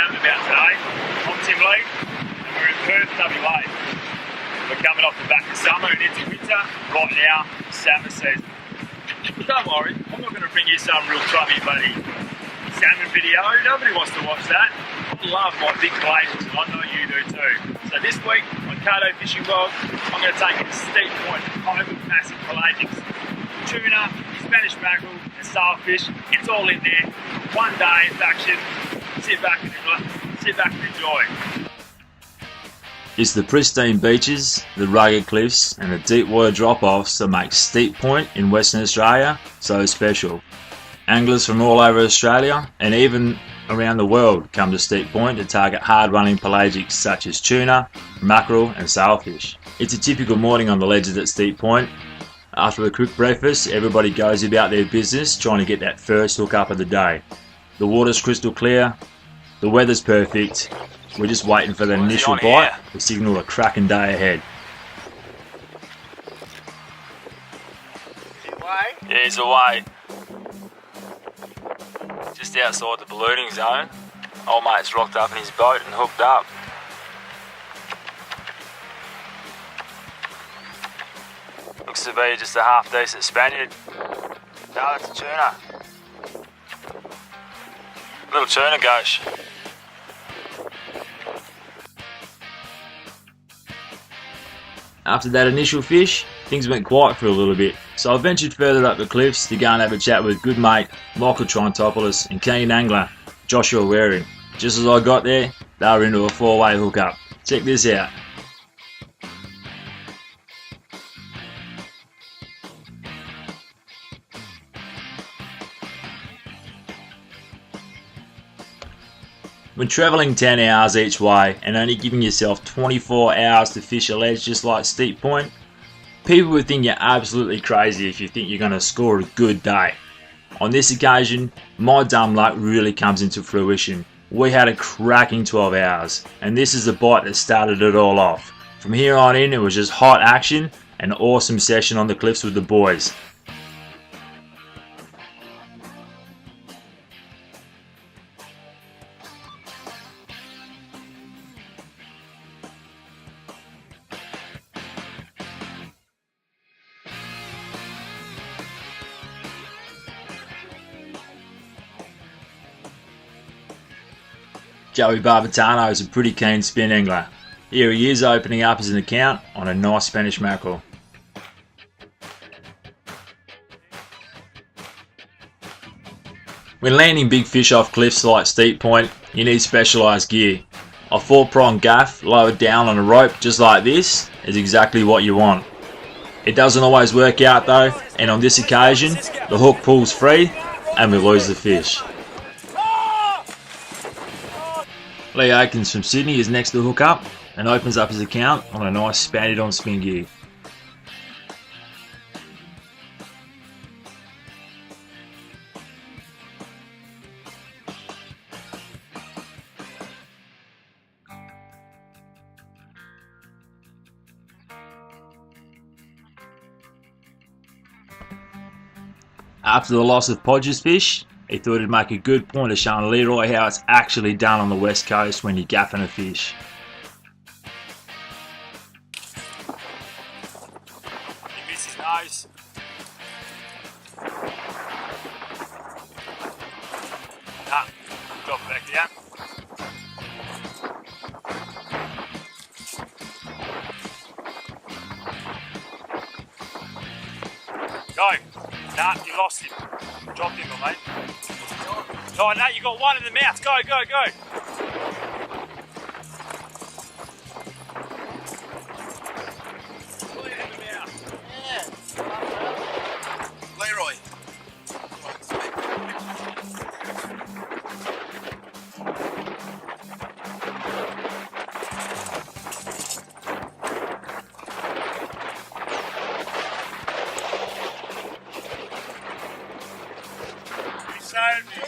salmon about today. I'm Tim Lee and we're in Perth, WA. We're coming off the back of summer and into winter. Right now, salmon season. But don't worry, I'm not going to bring you some real chubby bloody salmon video. Nobody wants to watch that. I love my big pelagics and I know you do too. So this week on Kato Fishing Vlog, I'm going to take you to Steep Point, home of massive pelagics. Tuna, Spanish mackerel and sailfish, it's all in there. One day of action. Sit back and enjoy. It's the pristine beaches, the rugged cliffs and the deep water drop-offs that make Steep Point in Western Australia so special. Anglers from all over Australia and even around the world come to Steep Point to target hard-running pelagics such as tuna, mackerel and sailfish. It's a typical morning on the ledges at Steep Point. After a quick breakfast, everybody goes about their business trying to get that first hook up of the day. The water's crystal clear, the weather's perfect, we're just waiting for the initial bite to signal a cracking day ahead. Is he away? Yeah, he's away. Just outside the ballooning zone. Old mate's rocked up in his boat and hooked up. Looks to be just a half decent Spaniard. No, that's a tuna. Little tuna gauche. After that initial fish, things went quiet for a little bit, so I ventured further up the cliffs to go and have a chat with good mate Michael Trontopoulos and keen angler Joshua Waring. Just as I got there, they were into a four-way hookup. Check this out. When travelling 10 hours each way and only giving yourself 24 hours to fish a ledge just like Steep Point, people would think you're absolutely crazy if you think you're going to score a good day. On this occasion, my dumb luck really comes into fruition. We had a cracking 12 hours, and this is the bite that started it all off. From here on in, it was just hot action and an awesome session on the cliffs with the boys. Joey Barbatano is a pretty keen spin angler. Here he is opening up as an account on a nice Spanish mackerel. When landing big fish off cliffs like Steep Point, you need specialised gear. A 4-prong gaff lowered down on a rope just like this is exactly what you want. It doesn't always work out though, and on this occasion, the hook pulls free and we lose the fish. Lee Aikens from Sydney is next to hook up and opens up his account on a nice Spaniard on spin gear. After the loss of Podger's fish, he thought it'd make a good point of showing Leroy how it's actually done on the west coast when you're gaffing a fish. He missed his nose. Drop it back down. Go. Nah, you lost him. Dropped him, mate. Oh, no, you got one in the mouth. Go, go, go. Put it in the mouth. Yeah. Leroy. You saved him.